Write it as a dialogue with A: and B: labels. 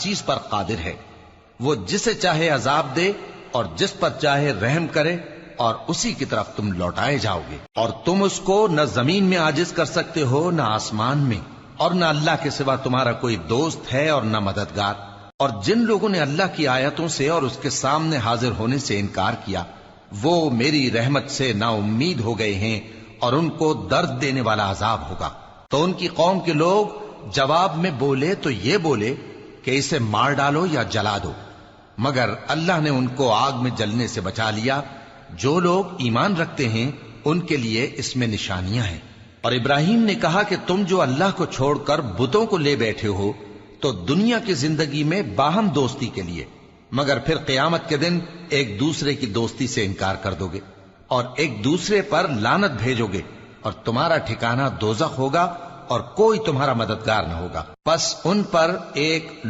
A: चीज पर कादिर है। वो जिसे चाहे अजाब दे और जिस पर चाहे रहम करे, और उसी की तरफ तुम लौटाए जाओगे। और तुम उसको न जमीन में आजिज कर सकते हो न आसमान में, और न अल्लाह के सिवा तुम्हारा कोई दोस्त है और न मददगार। और जिन लोगों ने अल्लाह की आयतों से और उसके सामने हाजिर होने से इनकार किया, वो मेरी रहमत से नाउम्मीद हो गए हैं और उनको दर्द देने वाला अजाब होगा। तो उनकी कौम के लोग जवाब में बोले तो ये बोले कि इसे मार डालो या जला दो, मगर अल्लाह ने उनको आग में जलने से बचा लिया। जो लोग ईमान रखते हैं उनके लिए इसमें निशानियां हैं। और इब्राहिम ने कहा कि तुम जो अल्लाह को छोड़कर बुतों को ले बैठे हो, तो दुनिया की जिंदगी में बाहम दोस्ती के लिए, मगर फिर क़यामत के दिन एक दूसरे की दोस्ती से इनकार कर दोगे और एक दूसरे पर लानत भेजोगे, और तुम्हारा ठिकाना दोज़ख होगा और कोई तुम्हारा मददगार न होगा। बस उन पर एक